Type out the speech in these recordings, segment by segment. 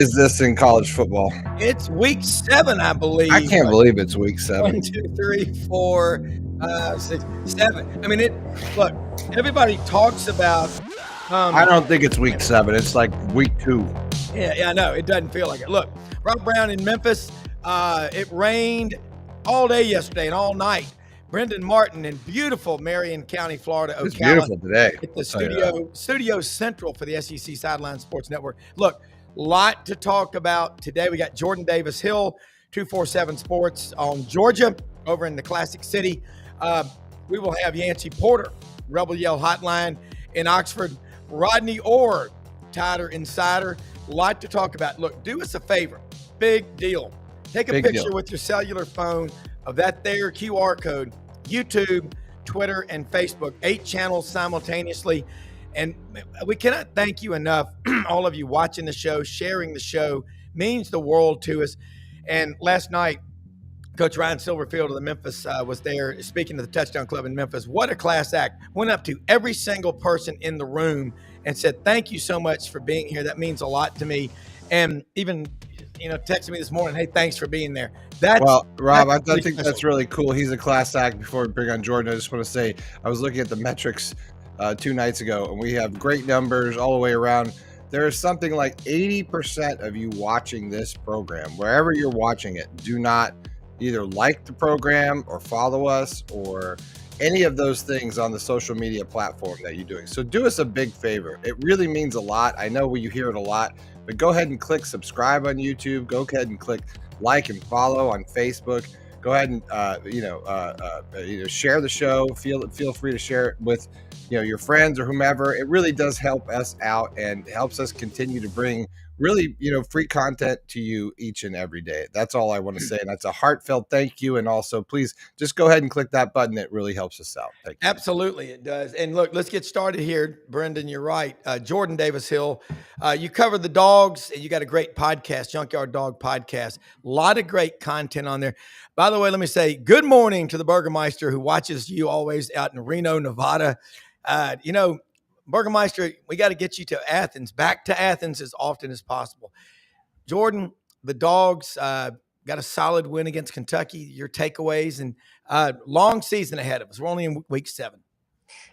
Is this in college football? It's week 7, I believe. I can't believe it's week 7. 1, 2, 3, 4, 6, 7. I mean, look, everybody talks about. I don't think it's week 7. It's like week 2. Yeah, I know. It doesn't feel like it. Look, Rob Browne in Memphis. It rained all day yesterday and all night. Brendan Martin in beautiful Marion County, Florida, Ocala. It's beautiful today. At the studio central for the SEC Sidelines Sports Network. Look, lot to talk about today. We got Jordan Davis Hill, 247 Sports on Georgia over in the Classic City. We will have Yancy Porter, Rebel Yell Hotline in Oxford. Rodney Orr, Tider Insider. A lot to talk about. Look, do us a favor. Big deal. Take a picture with your cellular phone of that there QR code. YouTube, Twitter, and Facebook. 8 channels simultaneously. And we cannot thank you enough. All of you watching the show, sharing the show means the world to us. And last night, Coach Ryan Silverfield of the Memphis was there speaking to the Touchdown Club in Memphis. What a class act. Went up to every single person in the room and said, thank you so much for being here. That means a lot to me. And even, texted me this morning, hey, thanks for being there. Rob, I think that's really cool. He's a class act. Before we bring on Jordan, I just want to say I was looking at the metrics 2 nights ago, and we have great numbers all the way around. There is something like 80% of you watching this program, wherever you're watching it, do not either like the program or follow us or any of those things on the social media platform that you're doing. So do us a big favor. It really means a lot. I know you hear it a lot, but go ahead and click subscribe on YouTube. Go ahead and click like and follow on Facebook. Go ahead and share the show. Feel free to share it with your friends or whomever. It really does help us out and helps us continue to bring really free content to you each and every day. That's all I want to say, and that's a heartfelt thank you. And also, please just go ahead and click that button. It really helps us out. Thank you. Absolutely, it does. And look, let's get started here. Brendan, you're right. Jordan Davis Hill, you cover the dogs, and you got a great podcast, Junkyard Dog Podcast. A lot of great content on there. By the way, let me say good morning to the Burgermeister who watches you always out in Reno, Nevada. Burgermeister, we got to get you to Athens, back to Athens as often as possible. Jordan, the dogs got a solid win against Kentucky. Your takeaways and long season ahead of us. We're only in week 7.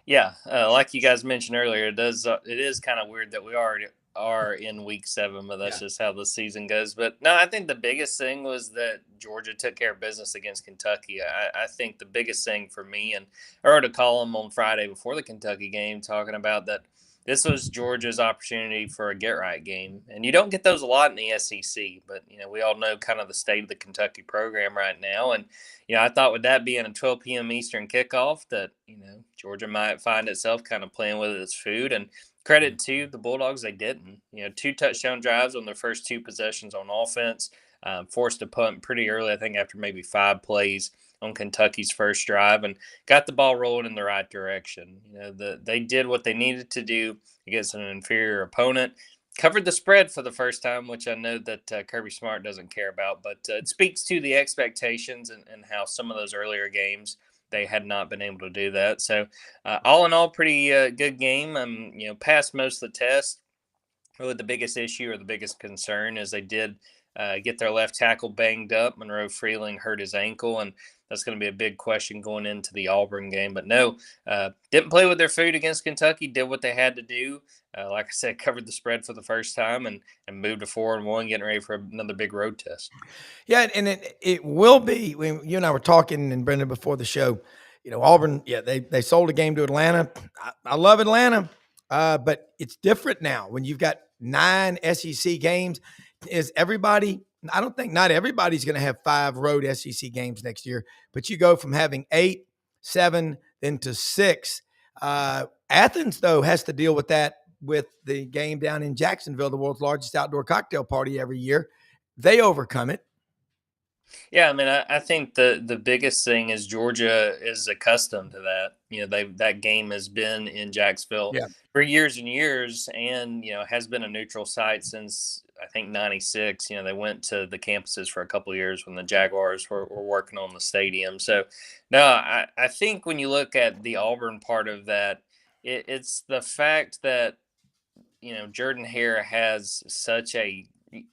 Yeah, like you guys mentioned earlier, it is kind of weird that we already are in week 7, but that's just how the season goes. But no, I think the biggest thing was that Georgia took care of business against Kentucky. I think the biggest thing for me, and I wrote a column on Friday before the Kentucky game talking about that this was Georgia's opportunity for a get-right game. And you don't get those a lot in the SEC, but, we all know kind of the state of the Kentucky program right now. And, I thought with that being a 12 p.m. Eastern kickoff that, Georgia might find itself kind of playing with its food. And credit to the Bulldogs, they didn't. 2 touchdown drives on their first 2 possessions on offense, forced a punt pretty early, I think after maybe 5 plays on Kentucky's first drive, and got the ball rolling in the right direction. They did what they needed to do against an inferior opponent, covered the spread for the first time, which I know that Kirby Smart doesn't care about, but it speaks to the expectations and how some of those earlier games they had not been able to do that. So all in all, pretty good game. Passed most of the test. Really the biggest issue or the biggest concern is they did get their left tackle banged up. Monroe Freeling hurt his ankle, and that's going to be a big question going into the Auburn game. But no, didn't play with their food against Kentucky, did what they had to do. Like I said, covered the spread for the first time and moved to 4-1, getting ready for another big road test. Yeah, and it will be, when you and I were talking, and Brendan, before the show, Auburn, they sold a game to Atlanta. I love Atlanta, but it's different now when you've got 9 SEC games. I don't think not everybody's going to have 5 road SEC games next year, but you go from having 8, 7, then to 6. Athens, though, has to deal with that with the game down in Jacksonville, the world's largest outdoor cocktail party every year. They overcome it. Yeah, I mean, I think the biggest thing is Georgia is accustomed to that. That game has been in Jacksonville for years and years, and has been a neutral site since I think '96. They went to the campuses for a couple of years when the Jaguars were working on the stadium. So, no, I think when you look at the Auburn part of that, it's the fact that Jordan Hare has such a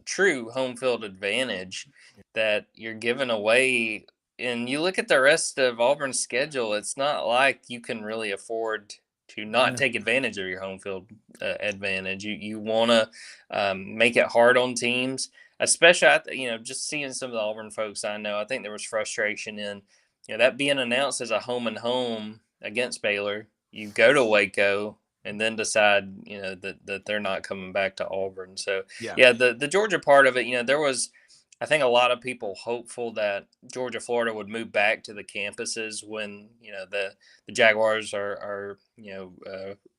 true home field advantage that you're giving away. And you look at the rest of Auburn's schedule, it's not like you can really afford to not take advantage of your home field advantage. You want to make it hard on teams, especially, just seeing some of the Auburn folks I know. I think there was frustration in, that being announced as a home and home against Baylor. You go to Waco and then decide, that they're not coming back to Auburn. So, yeah, the Georgia part of it, there was, I think, a lot of people hopeful that Georgia, Florida would move back to the campuses when, the Jaguars are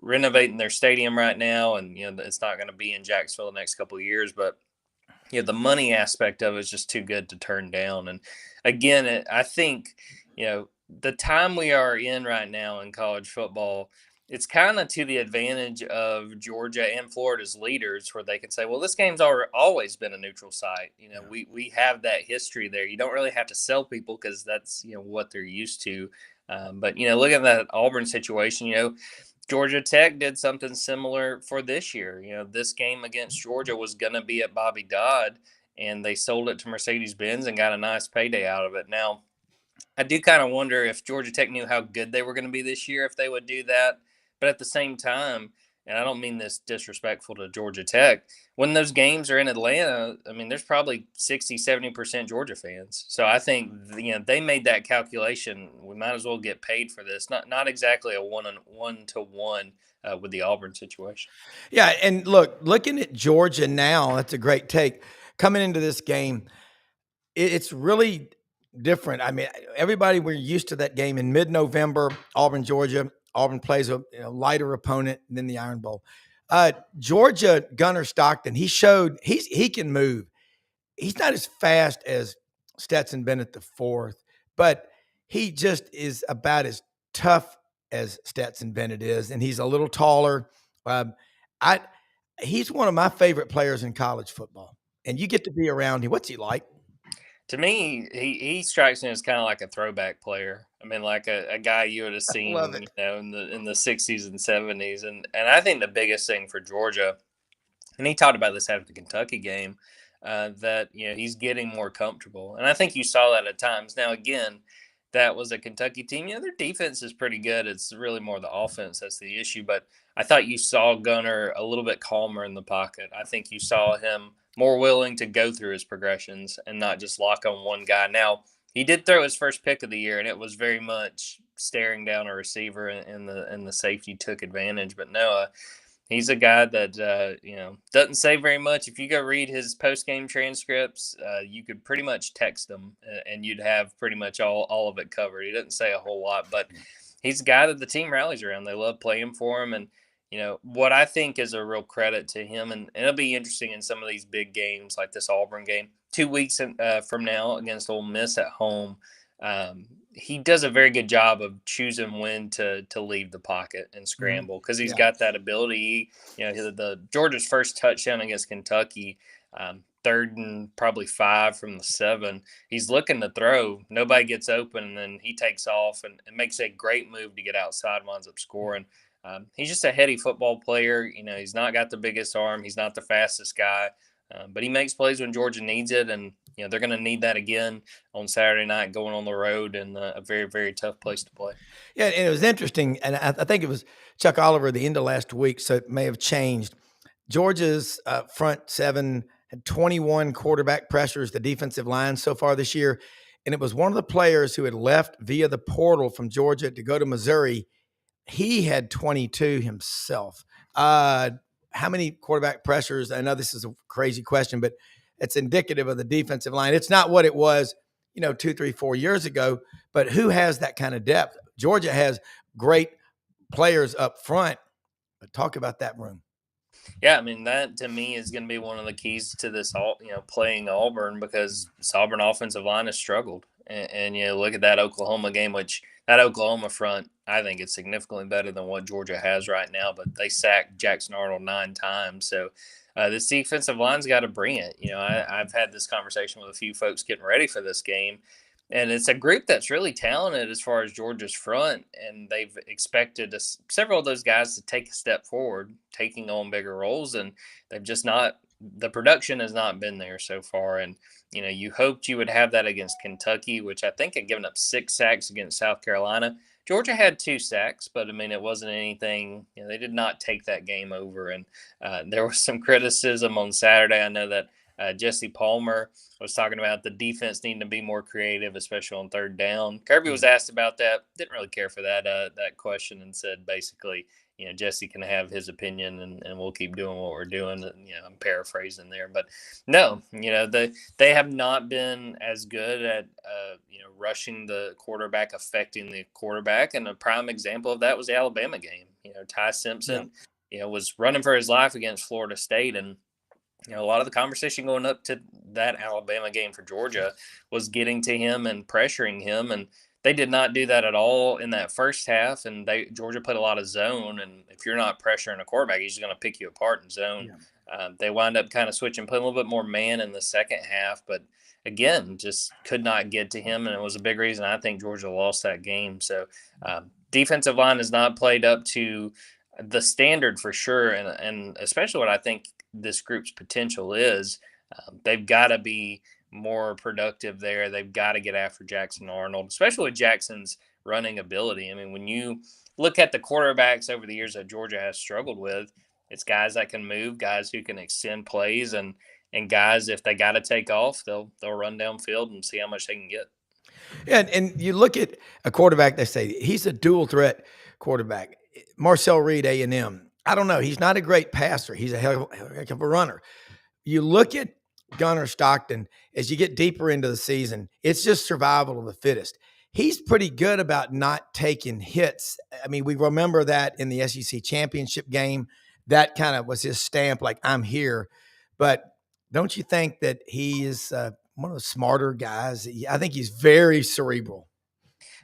renovating their stadium right now, and it's not going to be in Jacksonville the next couple of years. But the money aspect of it is just too good to turn down. And again, I think the time we are in right now in college football, it's kind of to the advantage of Georgia and Florida's leaders, where they can say, well, this game's always been a neutral site. We have that history there. You don't really have to sell people because that's, what they're used to. But, look at that Auburn situation, Georgia Tech did something similar for this year. This game against Georgia was going to be at Bobby Dodd, and they sold it to Mercedes-Benz and got a nice payday out of it. Now, I do kind of wonder if Georgia Tech knew how good they were going to be this year, if they would do that. But at the same time, and I don't mean this disrespectful to Georgia Tech, when those games are in Atlanta, I mean, there's probably 60, 70% Georgia fans. So I think, they made that calculation. We might as well get paid for this. Not exactly a one-to-one with the Auburn situation. Yeah, and looking at Georgia now, that's a great take. Coming into this game, it's really different. I mean, everybody, we're used to that game in mid-November, Auburn, Georgia. Auburn plays a lighter opponent than the Iron Bowl. Georgia, Gunnar Stockton, he showed he can move. He's not as fast as Stetson Bennett the fourth, but he just is about as tough as Stetson Bennett is, and he's a little taller. He's one of my favorite players in college football, and you get to be around him. What's he like? To me, he strikes me as kind of like a throwback player. I mean, like a guy you would have Love seen, it. in the 60s and 70s. And I think the biggest thing for Georgia, and he talked about this after the Kentucky game, that he's getting more comfortable, and I think you saw that at times. Now, again, that was a Kentucky team. Their defense is pretty good. It's really more the offense that's the issue. But I thought you saw Gunner a little bit calmer in the pocket. I think you saw him more willing to go through his progressions and not just lock on one guy. Now, he did throw his first pick of the year, and it was very much staring down a receiver, and the safety took advantage. But no, he's a guy that doesn't say very much. If you go read his post game transcripts, you could pretty much text him, and you'd have pretty much all of it covered. He doesn't say a whole lot, but he's a guy that the team rallies around. They love playing for him, and what I think is a real credit to him, and it'll be interesting in some of these big games like this Auburn game 2 weeks from now against Ole Miss at home. He does a very good job of choosing when to leave the pocket and scramble, because he's got that ability. The Georgia's first touchdown against Kentucky, third and probably 5 from the 7. He's looking to throw. Nobody gets open, and then he takes off and makes a great move to get outside, winds up scoring. He's just a heady football player. He's not got the biggest arm. He's not the fastest guy, but he makes plays when Georgia needs it, and they're going to need that again on Saturday night going on the road in a very, very tough place to play. Yeah, and it was interesting, and I think it was Chuck Oliver at the end of last week, so it may have changed. Georgia's front seven had 21 quarterback pressures, the defensive line so far this year, and it was one of the players who had left via the portal from Georgia to go to Missouri. He had 22 himself. How many quarterback pressures? I know this is a crazy question, but it's indicative of the defensive line. It's not what it was, 2, 3, 4 years ago, but who has that kind of depth? Georgia has great players up front, but talk about that room. Yeah, I mean, that to me is going to be one of the keys to this, playing Auburn, because this Auburn offensive line has struggled. And look at that Oklahoma game, which that Oklahoma front, I think it's significantly better than what Georgia has right now, but they sacked Jackson Arnold 9 times. So this defensive line's got to bring it. I've had this conversation with a few folks getting ready for this game, and it's a group that's really talented as far as Georgia's front, and they've expected several of those guys to take a step forward, taking on bigger roles, and they've just not the production has not been there so far. And, you hoped you would have that against Kentucky, which I think had given up 6 sacks against South Carolina. Georgia had 2 sacks, but I mean, it wasn't anything, they did not take that game over. And there was some criticism on Saturday. I know that Jesse Palmer was talking about the defense needing to be more creative, especially on third down. Kirby was asked about that. Didn't really care for that question, and said basically, Jesse can have his opinion, and we'll keep doing what we're doing. And, I'm paraphrasing there, but no, they have not been as good at, rushing the quarterback, affecting the quarterback. And a prime example of that was the Alabama game. Ty Simpson, was running for his life against Florida State. And, a lot of the conversation going up to that Alabama game for Georgia was getting to him and pressuring him. And they did not do that at all in that first half. And Georgia put a lot of zone. And if you're not pressuring a quarterback, he's going to pick you apart in zone. Yeah. They wound up kind of switching, putting a little bit more man in the second half. But again, just could not get to him. And it was a big reason I think Georgia lost that game. So defensive line has not played up to the standard for sure. And especially what I think this group's potential is, they've got to be more productive there. They've got to get after Jackson Arnold, especially with Jackson's running ability. I mean, when you look at the quarterbacks over the years that Georgia has struggled with, it's guys that can move, guys who can extend plays, and guys, if they got to take off, they'll run downfield and see how much they can get. Yeah, and you look at a quarterback, they say he's a dual threat quarterback. Marcel Reed, A&M. I don't know. He's not a great passer. He's a heck of a runner. You look at Gunnar Stockton, as you get deeper into the season, it's just survival of the fittest. He's pretty good about not taking hits. I mean, we remember that in the SEC championship game. That kind of was his stamp, like, I'm here. But don't you think that he is one of the smarter guys? I think he's very cerebral.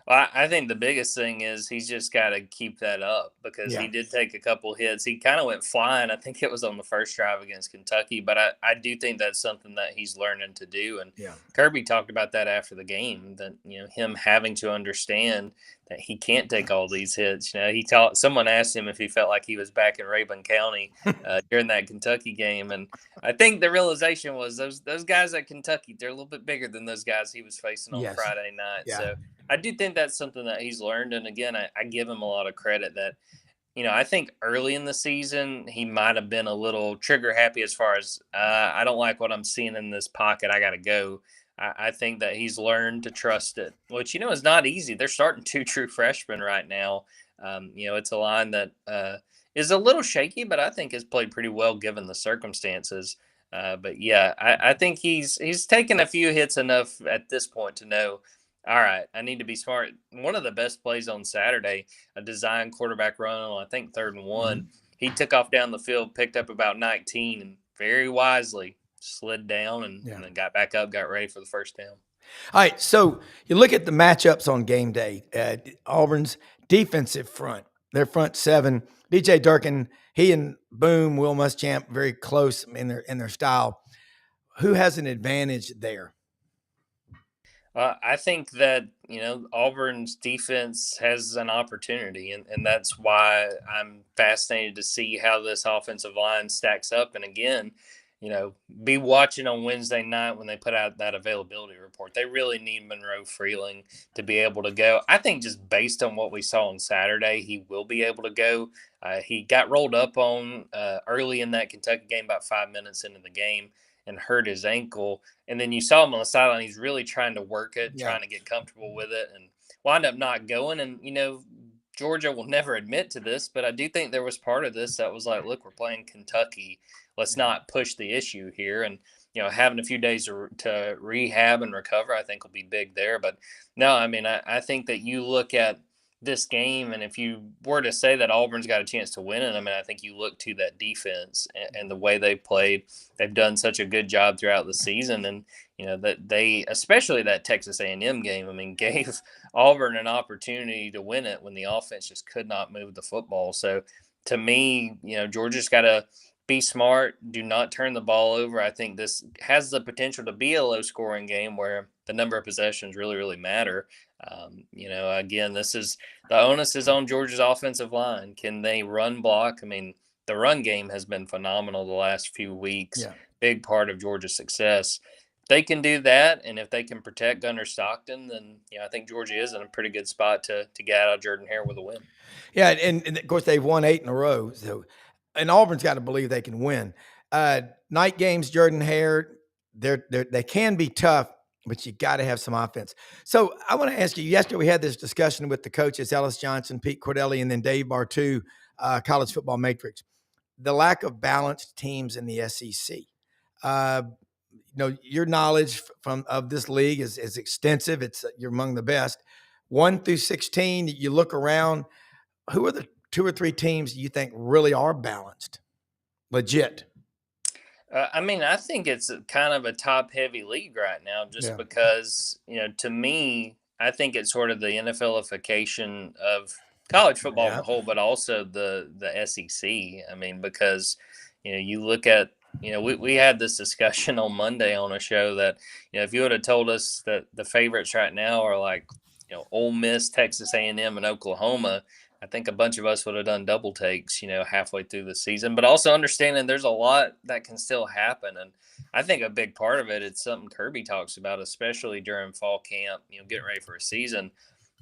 Well, I think the biggest thing is he's just got to keep that up, because he did take a couple hits. He kind of went flying. I think it was on the first drive against Kentucky, but I do think that's something that he's learning to do. And Kirby talked about that after the game, that, him having to understand that he can't take all these hits. Someone asked him if he felt like he was back in Rabun County during that Kentucky game. And I think the realization was those guys at Kentucky, they're a little bit bigger than those guys he was facing on Friday night. Yeah. So I do think that's something that he's learned. And again, I give him a lot of credit that, I think early in the season, he might have been a little trigger happy as far as, I don't like what I'm seeing in this pocket. I got to go. I think that he's learned to trust it, which, is not easy. They're starting 2 true freshmen right now. It's a line that is a little shaky, but I think has played pretty well given the circumstances. But yeah, I think he's taken a few hits enough at this point to know, all right, I need to be smart. One of the best plays on Saturday, a design quarterback run on, I think, 3rd and 1. Mm-hmm. He took off down the field, picked up about 19, and very wisely slid down and then got back up, got ready for the first down. All right, so you look at the matchups on game day. Auburn's defensive front, their front 7, DJ Durkin, he and Boom, Will Muschamp, very close in their style. Who has an advantage there? I think that, Auburn's defense has an opportunity, and that's why I'm fascinated to see how this offensive line stacks up. And again, be watching on Wednesday night when they put out that availability report. They really need Monroe Freeling to be able to go. I think just based on what we saw on Saturday, he will be able to go. He got rolled up on early in that Kentucky game, about 5 minutes into the game, and hurt his ankle. And then you saw him on the sideline. He's really trying to work it, trying to get comfortable with it, and wind up not going. And, Georgia will never admit to this, but I do think there was part of this that was like, look, we're playing Kentucky. Let's not push the issue here. And, having a few days to rehab and recover, I think will be big there. But no, I mean, I think that you look at this game, and if you were to say that Auburn's got a chance to win it, I mean, I think you look to that defense and the way they played. They've done such a good job throughout the season, and that they, especially that Texas A&M game, I mean, gave Auburn an opportunity to win it when the offense just could not move the football. So to me, Georgia's got to be smart, do not turn the ball over. I think this has the potential to be a low-scoring game where the number of possessions really, really matter. Again, the onus is on Georgia's offensive line. Can they run block? I mean, the run game has been phenomenal the last few weeks. Yeah. Big part of Georgia's success. If they can do that, and if they can protect Gunner Stockton, then I think Georgia is in a pretty good spot to get out of Jordan-Hare with a win. Yeah, and of course they've won 8 in a row. So, and Auburn's got to believe they can win. Night games, Jordan-Hare, they can be tough, but you got to have some offense. So I want to ask you. Yesterday we had this discussion with the coaches, Ellis Johnson, Pete Cordelli, and then Dave Bartu, College Football Matrix. The lack of balanced teams in the SEC. Your knowledge of this league is extensive. You're among the best. 1 through 16, you look around. Who are the 2 or 3 teams you think really are balanced, legit? I think it's kind of a top-heavy league right now, just because to me, I think it's sort of the NFLification of college football as a whole, but also the SEC. I mean, because you look at we had this discussion on Monday on a show that if you would have told us that the favorites right now are like Ole Miss, Texas A&M, and Oklahoma, I think a bunch of us would have done double takes, halfway through the season, but also understanding there's a lot that can still happen. And I think a big part of it is something Kirby talks about, especially during fall camp, getting ready for a season.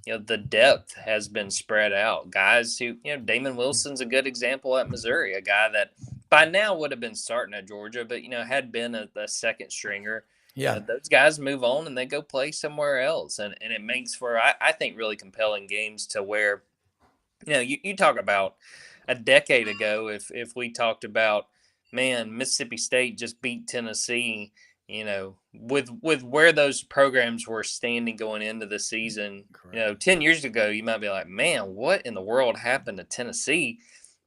The depth has been spread out. Guys who, Damon Wilson's a good example at Missouri, a guy that by now would have been starting at Georgia, but, had been a second stringer. Yeah. Those guys move on and they go play somewhere else. And it makes for, I think, really compelling games to where, you talk about a decade ago, if we talked about, man, Mississippi State just beat Tennessee, with where those programs were standing going into the season, 10 years ago, you might be like, man, what in the world happened to Tennessee?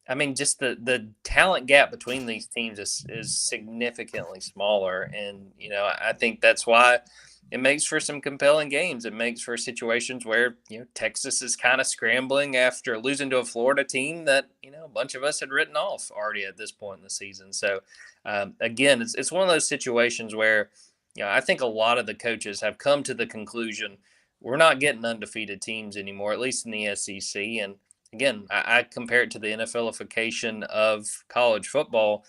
I mean, just the talent gap between these teams is significantly smaller. And, I think that's why it makes for some compelling games. It makes for situations where, Texas is kind of scrambling after losing to a Florida team that, a bunch of us had written off already at this point in the season. So, again, it's one of those situations where, I think a lot of the coaches have come to the conclusion we're not getting undefeated teams anymore, at least in the SEC. And again, I compare it to the NFLification of college football.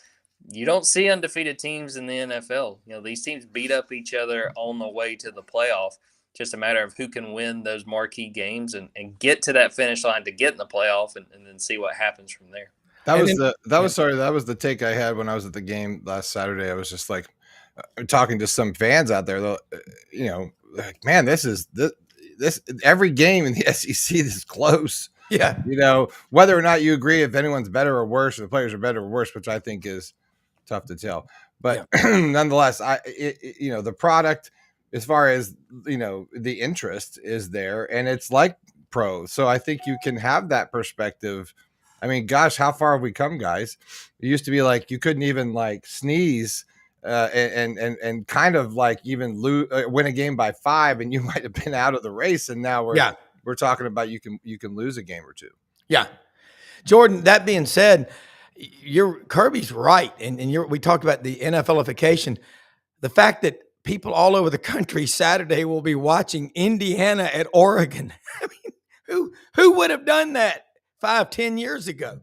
You don't see undefeated teams in the NFL. These teams beat up each other on the way to the playoff. Just a matter of who can win those marquee games and get to that finish line to get in the playoff and then see what happens from there. That was the take I had when I was at the game last Saturday. I was just like talking to some fans out there, like, man, this every game in the SEC is close. Yeah. Whether or not you agree if anyone's better or worse, or the players are better or worse, which I think is tough to tell. But nonetheless, the product, as far as, the interest is there, and it's like pros. So I think you can have that perspective. I mean, gosh, how far have we come, guys? It used to be like you couldn't even like sneeze and kind of like even win a game by 5 and you might have been out of the race. And now we're talking about you can lose a game or two. Yeah. Jordan, that being said, Kirby's right. And we talked about the NFLification. The fact that people all over the country Saturday will be watching Indiana at Oregon. I mean, who would have done that 5-10 years ago?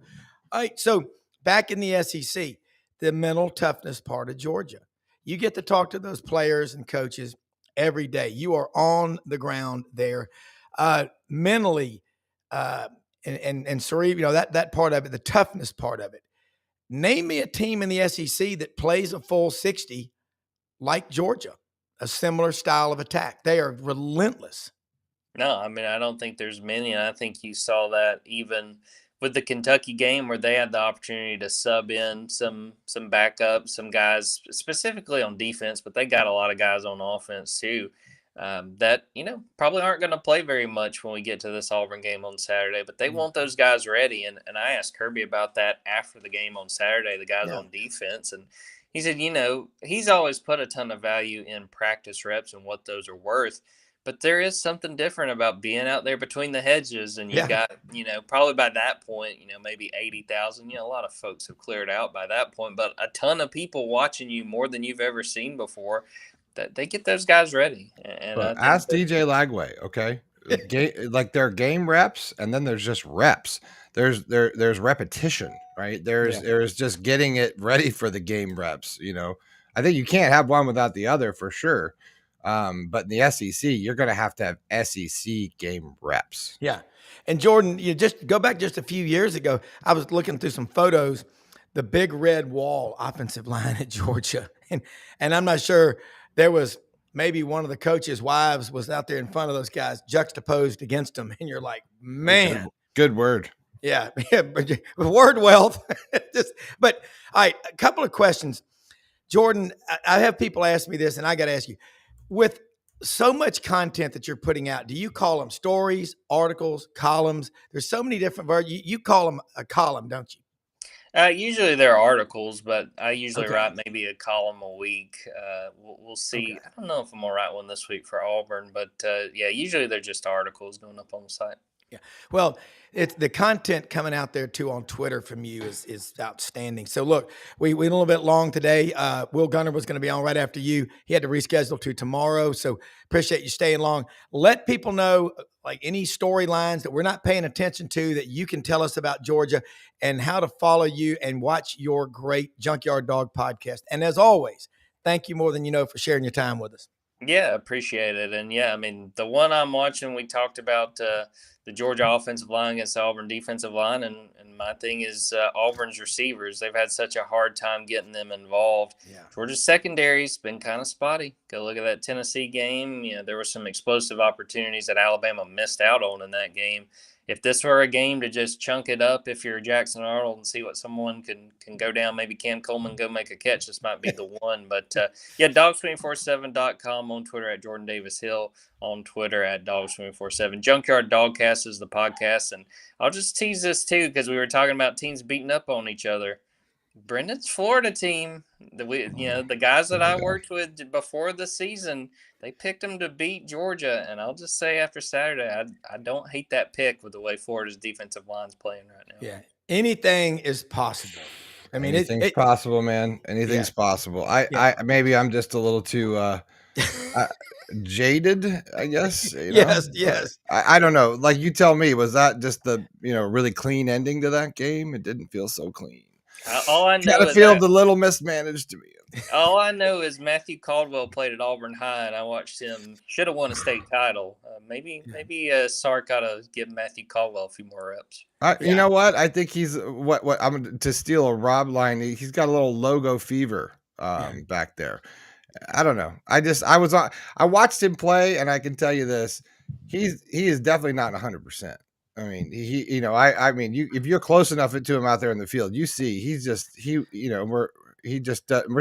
All right. So back in the SEC, the mental toughness part of Georgia. You get to talk to those players and coaches every day. You are on the ground there. Mentally, and cerebral, that part of it, the toughness part of it. Name me a team in the SEC that plays a full 60 like Georgia, a similar style of attack. They are relentless. No, I mean, I don't think there's many. And I think you saw that even with the Kentucky game where they had the opportunity to sub in some backups, some guys specifically on defense, but they got a lot of guys on offense too. That, probably aren't going to play very much when we get to this Auburn game on Saturday, but they want those guys ready. And I asked Kirby about that after the game on Saturday, the guys on defense. And he said, he's always put a ton of value in practice reps and what those are worth. But there is something different about being out there between the hedges. And you got, probably by that point, maybe 80,000. A lot of folks have cleared out by that point, but a ton of people watching you more than you've ever seen before. That they get those guys ready. And ask DJ Lagway, okay? Like there are game reps, and then there's just reps. There's repetition. right? There's just getting it ready for the game reps. I think you can't have one without the other for sure. But in the SEC, you're going to have SEC game reps. Yeah. And Jordan, you just go back just a few years ago. I was looking through some photos, the big red wall offensive line at Georgia. And I'm not sure, there was maybe one of the coaches' wives was out there in front of those guys juxtaposed against them. And you're like, man. Good word. Yeah. Word wealth. But all right, a couple of questions. Jordan, I have people ask me this, and I got to ask you, with so much content that you're putting out, do you call them stories, articles, columns? There's so many different verbs. You call them a column, don't you? Usually they're articles, but I usually write maybe a column a week. We'll see. I don't know if I'm going to write one this week for Auburn, but usually they're just articles going up on the site. Yeah. Well, it's the content coming out there too on Twitter from you is outstanding. So look, we went a little bit long today. Will Gunner was going to be on right after you. He had to reschedule to tomorrow. So appreciate you staying long. Let people know like any storylines that we're not paying attention to that you can tell us about Georgia and how to follow you and watch your great Junkyard Dog podcast. And as always, thank you more than you know for sharing your time with us. Yeah, appreciate it. And I mean, the one I'm watching, we talked about the Georgia offensive line against the Auburn defensive line. And my thing is Auburn's receivers. They've had such a hard time getting them involved. Yeah. Georgia's secondary's been kind of spotty. Go look at that Tennessee game. There were some explosive opportunities that Alabama missed out on in that game. If this were a game to just chunk it up, if you're Jackson Arnold and see what someone can go down, maybe Cam Coleman go make a catch, this might be the one. But dogs247.com, on Twitter at Jordan Davis Hill, on Twitter at dogs247. Junkyard Dogcast is the podcast. And I'll just tease this too, because we were talking about teams beating up on each other. Brendan's Florida team, the guys that I worked with before the season, they picked them to beat Georgia. And I'll just say after Saturday, I don't hate that pick with the way Florida's defensive line's playing right now. Yeah, anything is possible. I mean, anything's possible, man. Anything's possible. Maybe I'm just a little too jaded, I guess. Yes. I don't know. Like, you tell me, was that just the really clean ending to that game? It didn't feel so clean. All I know is feels a little mismanaged to me. All I know is Matthew Caldwell played at Auburn High, and I watched him. Should have won a state title. Maybe Sark got to give Matthew Caldwell a few more reps. You know what? I think he's what I'm to steal a Rob line. He's got a little logo fever back there. I don't know. I watched him play, and I can tell you this: he is definitely not 100%. I mean, if you're close enough to him out there in the field, you see we're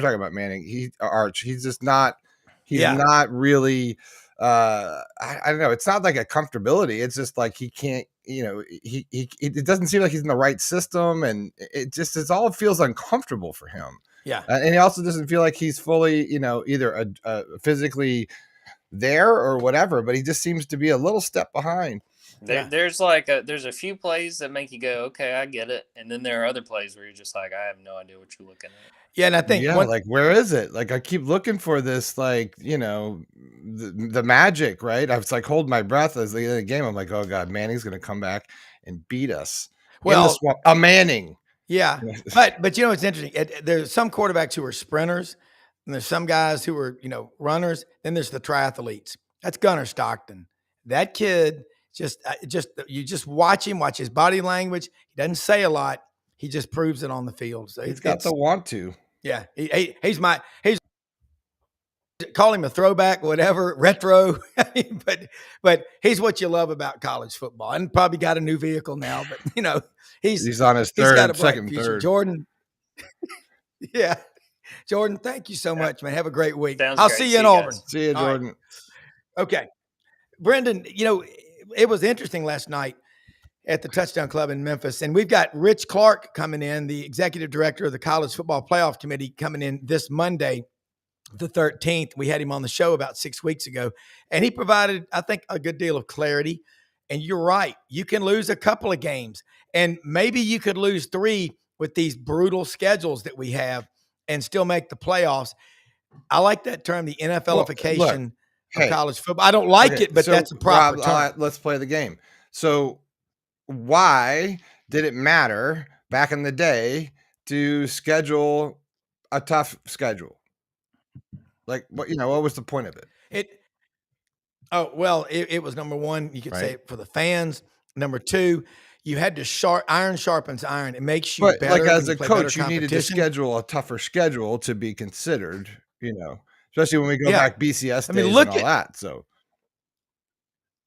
talking about Manning. Arch. He's just not. He's not really. I don't know. It's not like a comfortability. It's just like he can't. It doesn't seem like he's in the right system, and it all feels uncomfortable for him. Yeah, and he also doesn't feel like he's fully, either physically there or whatever. But he just seems to be a little step behind. There's a few plays that make you go, okay, I get it, and then there are other plays where you're just like, I have no idea what you're looking at. Yeah, and I think like, where is it? Like, I keep looking for this, like, the magic, right? I was like, hold my breath as the end of the game. I'm like, oh God, Manning's going to come back and beat us. Well, a Manning. Yeah, but it's interesting. There's some quarterbacks who are sprinters, and there's some guys who are runners. Then there's the triathletes. That's Gunnar Stockton. That kid you just watch him, watch his body language. He doesn't say a lot. He just proves it on the field. So he's got the want to. Yeah, he's call him a throwback, whatever, retro. but he's what you love about college football, and probably got a new vehicle now. But he's on his second third. Jordan, yeah, Jordan, thank you so much, man. Have a great week. I'll see you in Auburn. See you, Jordan. Right. Okay, Brendan. It was interesting last night at the Touchdown Club in Memphis, and we've got Rich Clark coming in, the executive director of the College Football Playoff Committee, coming in this Monday, the 13th. We had him on the show about 6 weeks ago, and he provided, I think, a good deal of clarity. And you're right. You can lose a couple of games, and maybe you could lose 3 with these brutal schedules that we have and still make the playoffs. I like that term, the NFLification of college football. I don't like it, but that's a proper term. Let's play the game. So why did it matter back in the day to schedule a tough schedule. Like, what was the point of it? It was number one, you could say Right? it for the fans. Number two, you had to iron sharpens iron. It makes you But, like, better when as you a play better coach, you needed to competition. schedule a tougher schedule to be considered, especially when we go Yeah. back BCS I mean, days and all that, so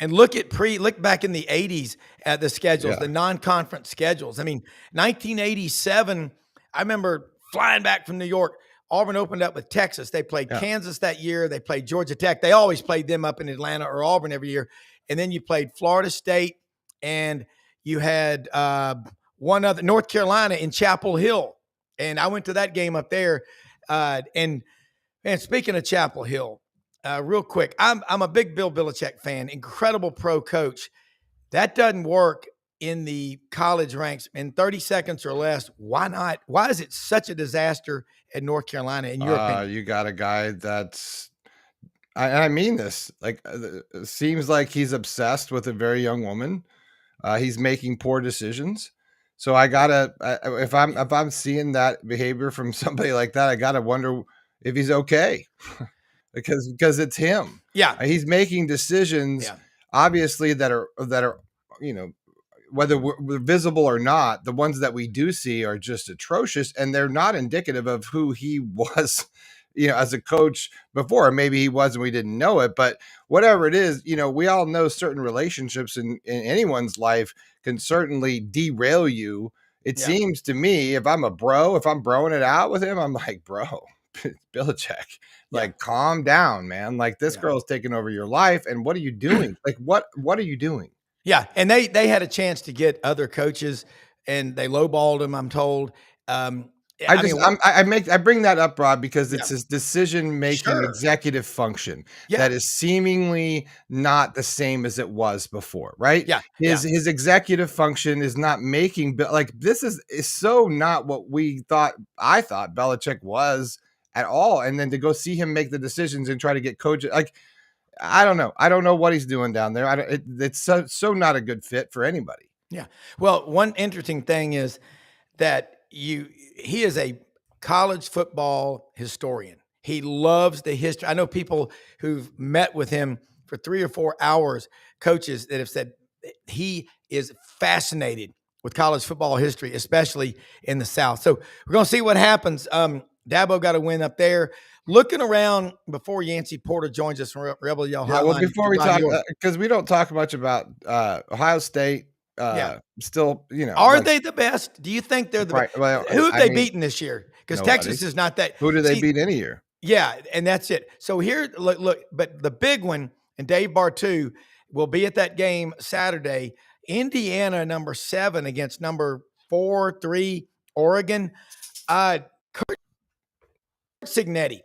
look back in the 80s at the schedules, Yeah. the non-conference schedules. I mean, 1987, I remember flying back from New York. Auburn opened up with Texas. They played Yeah. Kansas that year. They played Georgia Tech. They always played them up in Atlanta or Auburn every year. And then you played Florida State, and you had one other, North Carolina in Chapel Hill. And I went to that game up there. And speaking of Chapel Hill, real quick, I'm a big Bill Belichick fan, incredible pro coach. That doesn't work in the college ranks in 30 seconds or less. Why not? Why is it such a disaster at North Carolina, in your opinion? You got a guy that's I mean this, like, it seems like he's obsessed with a very young woman. He's making poor decisions. So if I'm seeing that behavior from somebody like that, I gotta wonder if he's okay. because it's him. Yeah. He's making decisions, Yeah. obviously, that are whether we're visible or not. The ones that we do see are just atrocious, and they're not indicative of who he was, as a coach before. Maybe he was and we didn't know it, but whatever it is, we all know certain relationships in anyone's life can certainly derail you. It Yeah. seems to me, if I'm broing it out with him, I'm like, bro, Belichick, like, calm down, man. Like, this girl's taking over your life, and what are you doing? Like, what are you doing? Yeah, and they had a chance to get other coaches, and they lowballed him, I'm told. I bring that up, Rob, because it's Yeah. his decision-making Sure. executive function Yeah. that is seemingly not the same as it was before, right? Yeah. His executive function is not making, like, this is so not what I thought Belichick was at all. And then to go see him make the decisions and try to get coaches, like, I don't know. I don't know what he's doing down there. It's so not a good fit for anybody. Yeah. Well, one interesting thing is that he is a college football historian. He loves the history. I know people who've met with him for 3 or 4 hours, coaches that have said he is fascinated with college football history, especially in the South. So we're going to see what happens. Dabo got a win up there. Looking around before Yancy Porter joins us from Rebel Yell Hotline. Yeah, well, before we talk, Rodney Orr. because we don't talk much about Ohio State. Still, Are they the best? Do you think they're the best? Well, Who have they beaten this year? Because Texas is not that. Who do they beat any year? Yeah, and that's it. So here, look, but the big one, and Dave Bartu will be at that game Saturday. Indiana, number 7 against number 4-3 Oregon. Curt Cignetti.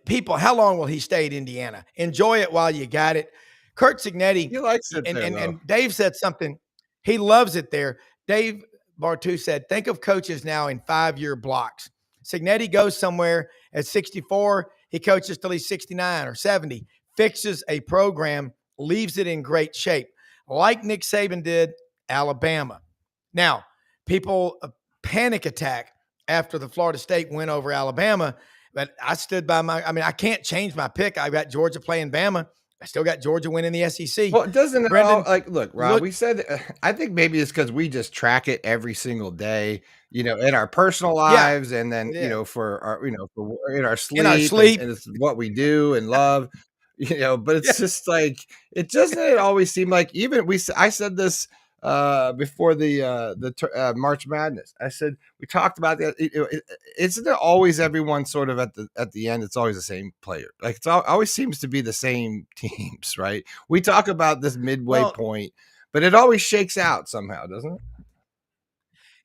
People, how long will he stay at Indiana? Enjoy it while you got it. Curt Cignetti. He likes it there, and Dave said something. He loves it there. Dave Bartu said, think of coaches now in 5-year blocks. Cignetti goes somewhere at 64. He coaches till he's 69 or 70, fixes a program, leaves it in great shape, like Nick Saban did Alabama. Now, people panic attack after the Florida State win over Alabama, but I stood by I can't change my pick. I got Georgia playing Bama. I still got Georgia winning the SEC. Well, doesn't it Brendan, all, like, look, Rob, we said, I think maybe it's because we just track it every single day, in our personal lives, and then, for our, for in our sleep, and it's what we do and love, but it's just like, it doesn't always seem like, I said this before the March Madness. I said, we talked about that. Isn't it always everyone sort of at the end? It's always the same player. Like, it always seems to be the same teams, right? We talk about this midway point, but it always shakes out somehow, doesn't it?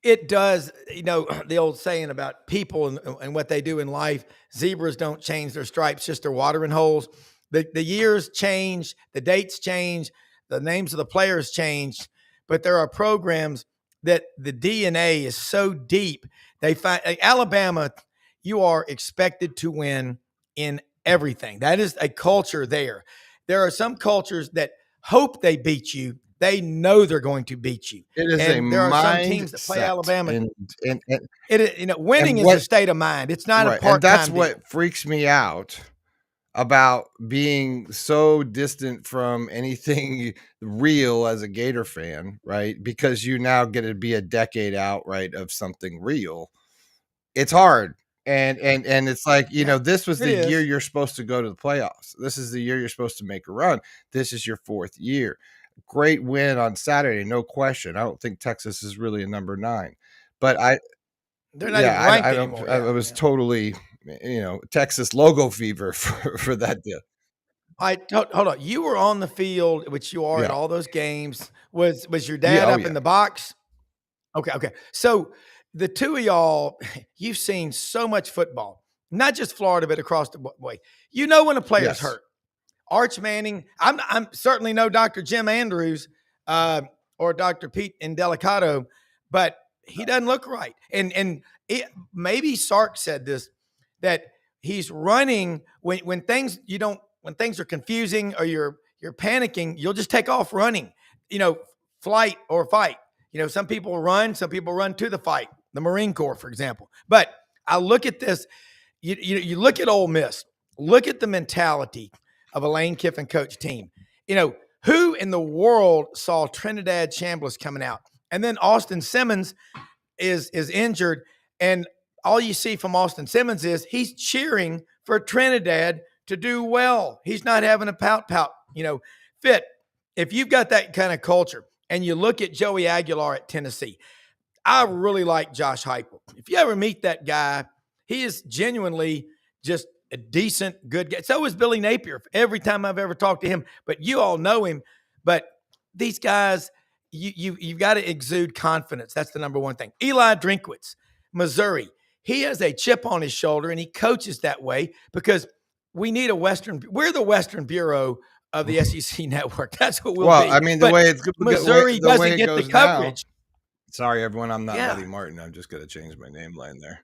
It does. The old saying about people and what they do in life, zebras don't change their stripes, just their watering holes. The years change, the dates change, the names of the players change, but there are programs that the DNA is so deep. They find, like Alabama, you are expected to win in everything. That is a culture there. There are some cultures that hope they beat you, They know they're going to beat you. It is a And there are some teams that play mindset, Alabama. and Winning is a state of mind. It's not a right, and part-time that's deal. what freaks me out about being so distant from anything real as a Gator fan, right? Because you now get to be a decade out, right, of something real. It's hard. And it's like, you know, this was the year you're supposed to go to the playoffs. This is the year you're supposed to make a run. This is your 4th year. Great win on Saturday, no question. I don't think Texas is really a number 9. But they're not even ranked anymore. I was totally, you know, Texas logo fever for that deal. Hold on. You were on the field, which you are at all those games. Was your dad up in the box? Okay. So the two of y'all, you've seen so much football, not just Florida, but across the way. You know when a player's hurt. Arch Manning. I'm certainly no Dr. Jim Andrews or Dr. Pete Indelicato, but he doesn't look right. And maybe Sark said this, that he's running when things are confusing or you're panicking, you'll just take off running. You know, flight or fight. You know, some people run to the fight. The Marine Corps, for example. But I look at this. You look at Ole Miss. Look at the mentality of a Lane Kiffin coach team. You know, who in the world saw Trinidad Chambliss coming out? And then Austin Simmons is injured, and all you see from Austin Simmons is he's cheering for Trinidad to do well. He's not having a pout, fit. If you've got that kind of culture, and you look at Joey Aguilar at Tennessee, I really like Josh Heupel. If you ever meet that guy, he is genuinely just a decent, good guy. So is Billy Napier every time I've ever talked to him. But you all know him. But these guys, you've got to exude confidence. That's the number one thing. Eli Drinkwitz, Missouri. He has a chip on his shoulder, and he coaches that way because we need we're the Western Bureau of the SEC network. That's what we'll be. Well, I mean, the way it's Missouri doesn't get the coverage. Sorry, everyone. I'm not Buddy Martin. I'm just going to change my name line there.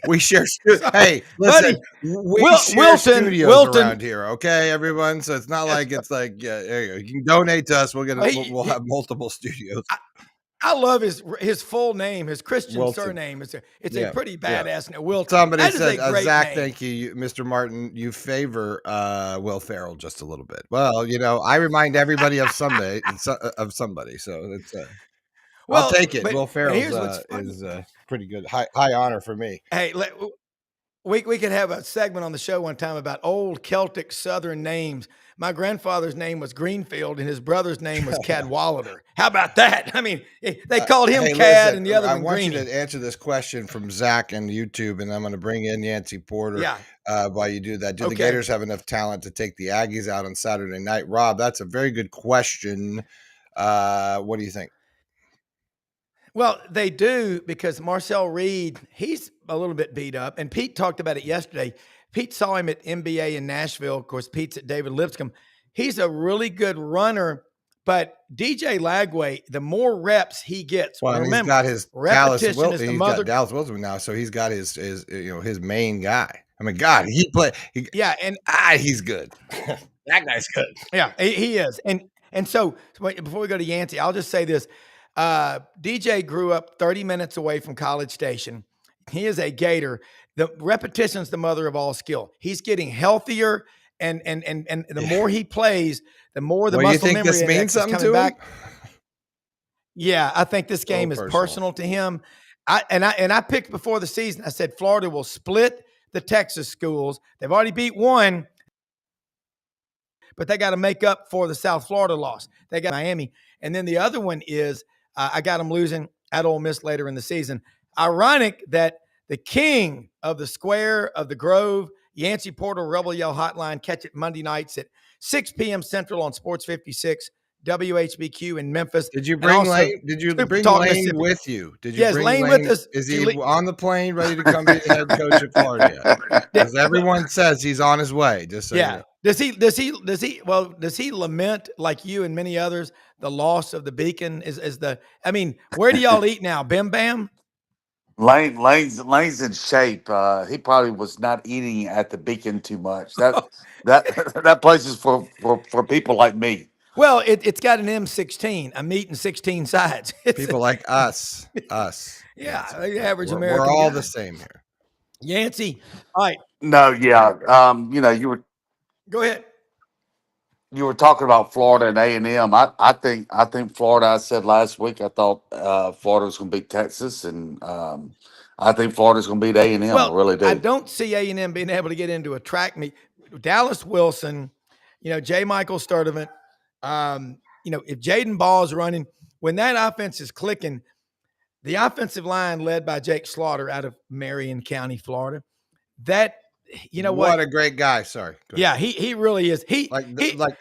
We share. Hey, listen. We share studios around here, okay, everyone. So it's not like it's like there you go. You can donate to us. We'll have multiple studios. I love his full name, his Christian surname. It's a pretty badass name. Wilton. Somebody said, Zach, thank you, Mr. Martin. You favor Will Ferrell just a little bit. Well, you know, I remind everybody of somebody. So it's. I'll take it. Will Ferrell is pretty good. High honor for me. Hey, we could have a segment on the show one time about old Celtic Southern names. My grandfather's name was Greenfield, and his brother's name was Cadwallader. How about that? I mean, they called him Cad and the other one Greeny. I want you to answer this question from Zach and YouTube, and I'm going to bring in Yancy Porter while you do that. Do the Gators have enough talent to take the Aggies out on Saturday night? Rob, that's a very good question. What do you think? Well, they do, because Marcel Reed, he's a little bit beat up. And Pete talked about it yesterday. Pete saw him at NBA in Nashville. Of course, Pete's at David Lipscomb. He's a really good runner. But DJ Lagway, the more reps he gets, remember, he's got his got Dallas Wilson now, so he's got his his main guy. I mean, God, he's good. That guy's good. Yeah, he is. And so before we go to Yancy, I'll just say this. DJ grew up 30 minutes away from College Station. He is a Gator. The repetition's the mother of all skill. He's getting healthier, and the more he plays, the more the muscle memory this means something coming to back. him? Yeah, I think this game is personal to him. I picked before the season. I said Florida will split the Texas schools. They've already beat one, but they got to make up for the South Florida loss. They got Miami, and then the other one is I got them losing at Ole Miss later in the season. Ironic that the king of the Square of the Grove, Yancy Porter Rebel Yell Hotline, catch it Monday nights at 6 p.m. Central on Sports 56, WHBQ in Memphis. Did you bring Lane? Did you bring Lane with you? Did you bring Lane with us? Is he on the plane ready to come be the head coach of Florida? Because everyone says he's on his way. Just so you know. Does he lament, like you and many others, the loss of the Beacon? Where do y'all eat now? Bim Bam? Lane's in shape. He probably was not eating at the Beacon too much. That place is for people like me. Well, it's got an M16, a meat and 16 sides. People like us. Yeah, Yancy. average We're American all guy. the same here. Yancey, all right, No, yeah. go ahead. You were talking about Florida and A&M. I think Florida. I said last week I thought Florida was going to beat Texas, and I think Florida's going to beat A&M. I Well, really I do. don't see A&M being able to get into a track meet. Dallas Wilson, J. Michael Sturdivant, if Jaden Ball's running, when that offense is clicking, the offensive line led by Jake Slaughter out of Marion County, Florida, that, What a great guy. Sorry. Go ahead. Yeah, he really is.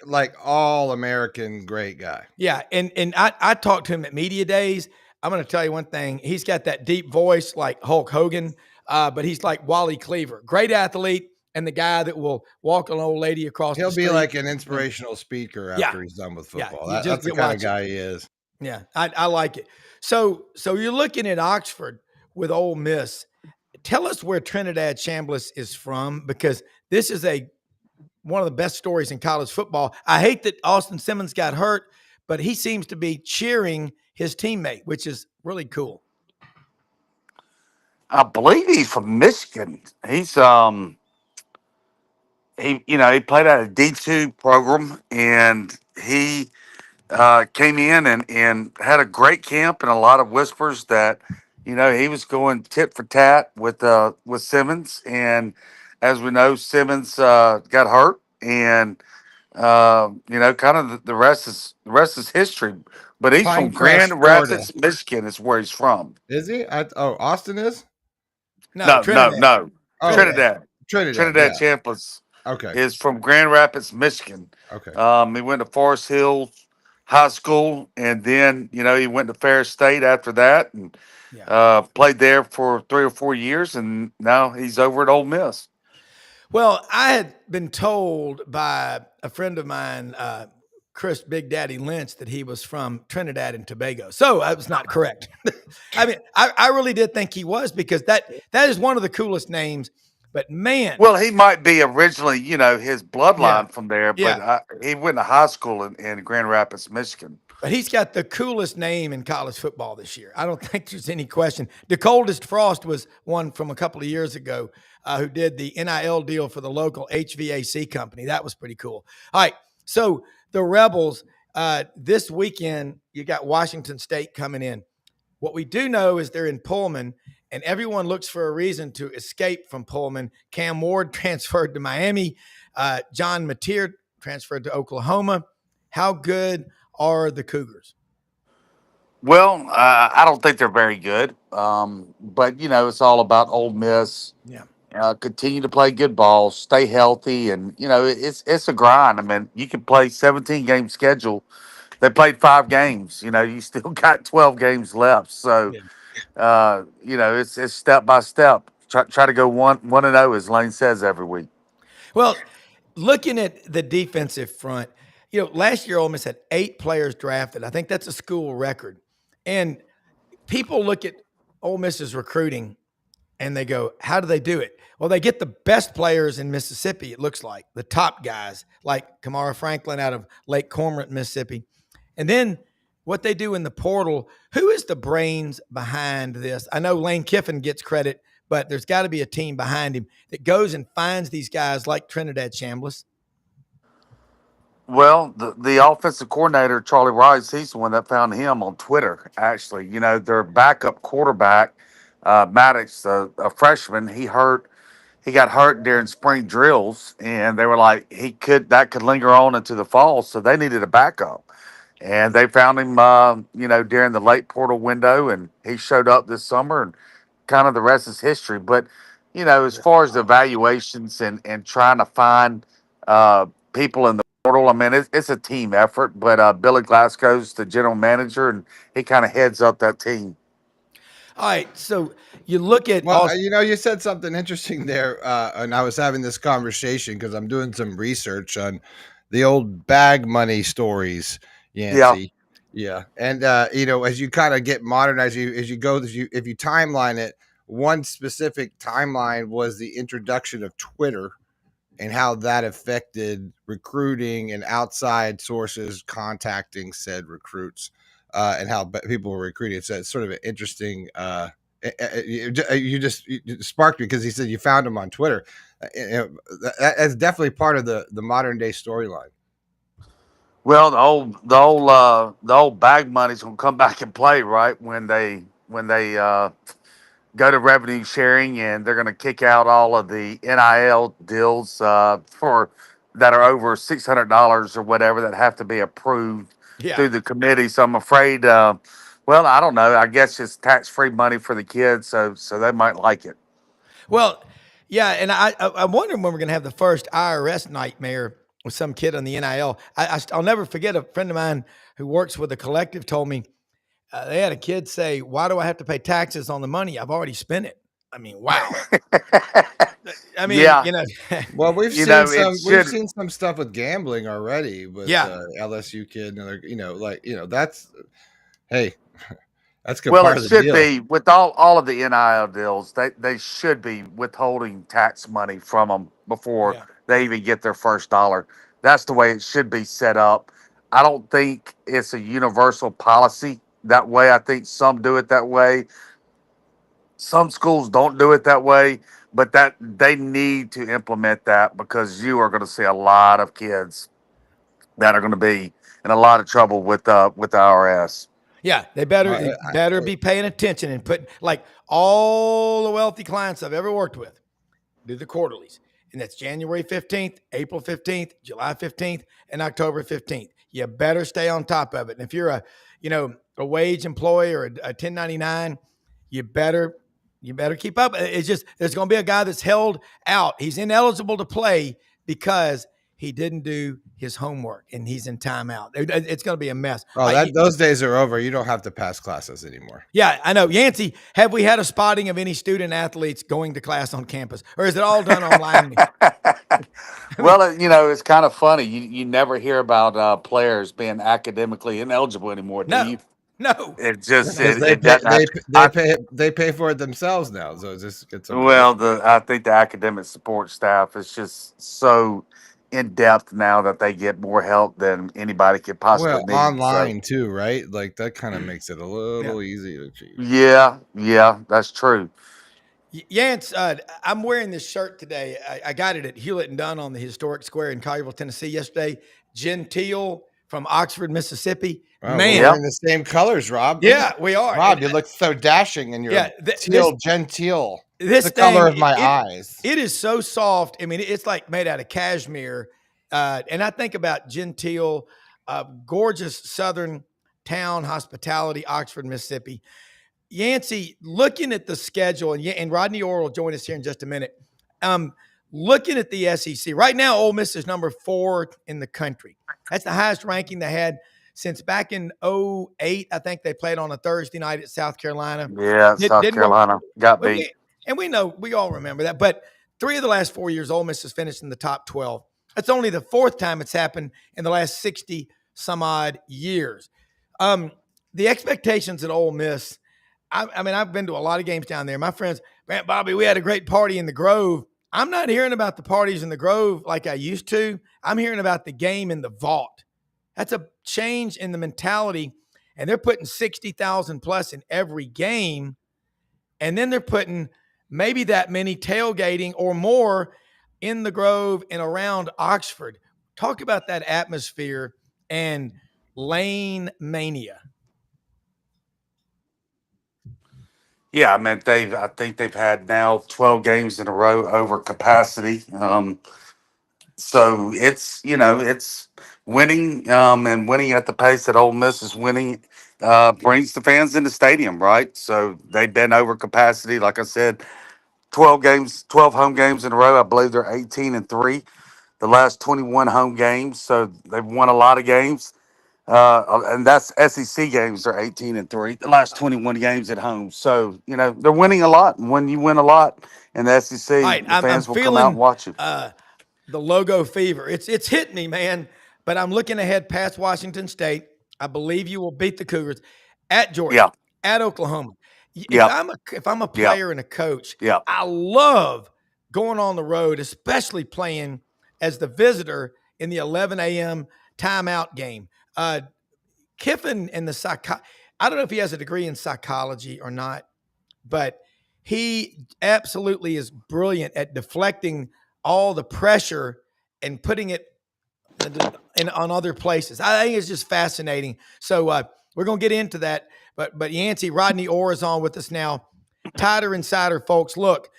Like all American great guy. Yeah, and I talked to him at media days. I'm going to tell you one thing. He's got that deep voice like Hulk Hogan, but he's like Wally Cleaver, great athlete, and the guy that will walk an old lady across He'll the be street. like an inspirational speaker Yeah. after he's done with football. you just That's the get kind of watching. guy he is. Yeah, I like it. So you're looking at Oxford with Ole Miss. Tell us where Trinidad Chambliss is from, because this is one of the best stories in college football. I hate that Austin Simmons got hurt, but he seems to be cheering his teammate, which is really cool. I believe he's from Michigan. He played at a D2 program, and he came in and had a great camp, and a lot of whispers that he was going tit for tat with Simmons, and as we know, Simmons got hurt, and kind of the rest is history. But he's from Pinecrest, Grand Florida. Rapids, Michigan, is where he's from. Is he? Austin is? No, No, no, Trinidad. no, Oh, Trinidad. Trinidad. Trinidad Yeah. Chambliss Okay. is from Grand Rapids, Michigan. Okay. He went to Forest Hill High School, and then he went to Ferris State after that, and played there for 3 or 4 years, and now he's over at Ole Miss. Well, I had been told by a friend of mine, Chris Big Daddy Lynch, that he was from Trinidad and Tobago. So that was not correct. I mean, I really did think he was, because that is one of the coolest names. But man, Well, he might be originally, his bloodline Yeah. from there, but Yeah. he went to high school in Grand Rapids, Michigan. but he's got the coolest name in college football this year. I don't think there's any question. The Coldest Frost was one from a couple of years ago, who did the NIL deal for the local HVAC company. That was pretty cool. All right. So the Rebels, this weekend, you got Washington State coming in. What we do know is they're in Pullman, and everyone looks for a reason to escape from Pullman. Cam Ward transferred to Miami. John Mateer transferred to Oklahoma. How good are the Cougars? Well, I don't think they're very good, but it's all about Ole Miss. Yeah. Continue to play good ball, stay healthy, and it's a grind. I mean, you can play 17-game schedule. They played 5 games. You still got 12 games left. So, it's step by step. Try to go 1-0, as Lane says every week. Well, looking at the defensive front, last year Ole Miss had 8 players drafted. I think that's a school record. And people look at Ole Miss's recruiting and they go, how do they do it? Well, they get the best players in Mississippi, it looks like, the top guys, like Kamara Franklin out of Lake Cormorant, Mississippi. And then what they do in the portal, who is the brains behind this? I know Lane Kiffin gets credit, but there's got to be a team behind him that goes and finds these guys like Trinidad Chambliss. Well, the offensive coordinator, Charlie Rice, he's the one that found him on Twitter, actually. Their backup quarterback, Maddox, a freshman, he got hurt during spring drills, and they were like, that could linger on into the fall, so they needed a backup. And they found him, during the late portal window, and he showed up this summer, and kind of the rest is history. But, as far as the evaluations and trying to find people in the portal, I mean, it's a team effort. But Billy Glasgow's the general manager, and he kind of heads up that team. All right, so you look at you said something interesting there, and I was having this conversation because I'm doing some research on the old bag money stories, Yancy. Yeah. And as you kind of get modernized, if you timeline it, one specific timeline was the introduction of Twitter and how that affected recruiting and outside sources contacting said recruits, and how people were recruiting. It's sort of an interesting. You just sparked me because he said you found him on Twitter. That's definitely part of the modern day storyline. Well, the old bag money's gonna come back and play, right? When they go to revenue sharing, and they're gonna kick out all of the NIL deals for that are over $600 or whatever that have to be approved Yeah. through the committee. So I'm afraid, well, I don't know. I guess it's tax free money for the kids, so they might like it. Well, yeah, and I'm wondering when we're going to have the first IRS nightmare with some kid on the NIL. I'll never forget, a friend of mine who works with a collective told me they had a kid say, "Why do I have to pay taxes on the money? I've already spent it." I mean, wow. I mean, Yeah, you know, Well, we've you seen know, it we've should. seen some stuff with gambling already with yeah. LSU kid, and that's hey, that's good Well, part it of the should deal. be with all of the NIL deals. They should be withholding tax money from them before Yeah. they even get their first dollar. That's the way it should be set up. I don't think it's a universal policy that way. I think some do it that way. Some schools don't do it that way, but that they need to implement that because you are going to see a lot of kids that are going to be in a lot of trouble with the IRS. Yeah, they Uh, better be paying attention and put, like, all the wealthy clients I've ever worked with do the quarterlies. And that's January 15th, April 15th, July 15th, and October 15th. You better stay on top of it. And if you're a wage employee or a 1099, you better keep up. It's just, there's going to be a guy that's held out. He's ineligible to play because he didn't do his homework and he's in timeout. It's going to be a mess. those days are over. You don't have to pass classes anymore. Yeah, I know. Yancy, have we had a spotting of any student athletes going to class on campus, or is it all done online? Well, it's kind of funny. You never hear about players being academically ineligible anymore, do No, you? no. It just Because it doesn't have. they pay for it themselves now, so it's a Well, I think the academic support staff is just so in depth now that they get more help than anybody could possibly well need. So online too, right? Like that kind of makes it a Yeah. little easy to achieve. yeah, that's true. Yance, I'm wearing this shirt today. I got it at Hewlett and Dunn on the historic square in Collierville, Tennessee yesterday. Gentile from Oxford, Mississippi. Wow, we're Man, Yep. wearing the same colors, Rob. yeah, we are. Rob, And, you look so dashing in your yeah, teal genteel. It's this the color thing, of my eyes. it is so soft. I mean, it's like made out of cashmere. And I think about Gentile, gorgeous southern town hospitality, Oxford, Mississippi. Yancy, looking at the schedule, and Rodney Orr will join us here in just a minute. Looking at the SEC right now, Ole Miss is number 4 in the country. That's the highest ranking they had since back in 2008. I think they played on a Thursday night at South Carolina. Yeah, South Didn't work. Carolina got beat. And we know, we all remember that. But 3 of the last 4 years, Ole Miss has finished in the top 12. That's only the 4th time it's happened in the last 60 some odd years. The expectations at Ole Miss, I mean, I've been to a lot of games down there. My friends, man, Bobby, we had a great party in the Grove. I'm not hearing about the parties in the Grove like I used to. I'm hearing about the game in the vault. That's a change in the mentality. And they're putting 60,000 plus in every game. And then they're putting maybe that many tailgating or more in the Grove and around Oxford. Talk about that atmosphere and lane mania. Yeah, I mean I think they've had now 12 games in a row over capacity. So it's winning, and winning at the pace that Ole Miss is winning brings the fans in the stadium, right? So they've been over capacity. Like I said, 12 home games in a row. I believe they're 18-3 the last 21 home games. So they've won a lot of games. And that's SEC games. They're 18-3 the last 21 games at home. So they're winning a lot. And when you win a lot in the SEC, All right, the I'm fans will come out and feeling watch you. the logo fever. It's hit me, man. But I'm looking ahead past Washington State. I believe you will beat the Cougars at Georgia, Yeah, at Oklahoma. If yeah, I'm a yeah, player and a coach, yeah. I love going on the road, especially playing as the visitor in the 11 a.m. timeout game. Kiffin and I don't know if he has a degree in psychology or not, but he absolutely is brilliant at deflecting all the pressure and putting it on other places. I think it's just fascinating. So we're going to get into that. But Yancy, Rodney Orr is on with us now. Tighter Insider, folks. Look,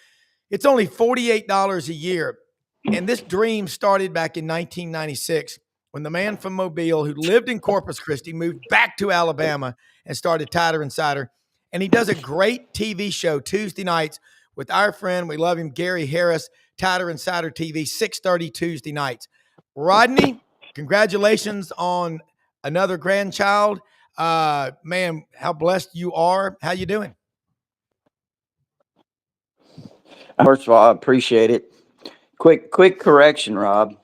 it's only $48 a year. And this dream started back in 1996 when the man from Mobile who lived in Corpus Christi moved back to Alabama and started Tighter Insider. And he does a great TV show Tuesday nights with our friend, we love him, Gary Harris, Tighter Insider TV, 6:30 Tuesday nights. Rodney, congratulations on another grandchild. Man, how blessed you are. How you doing? First of all, I appreciate it. Quick correction, Rob.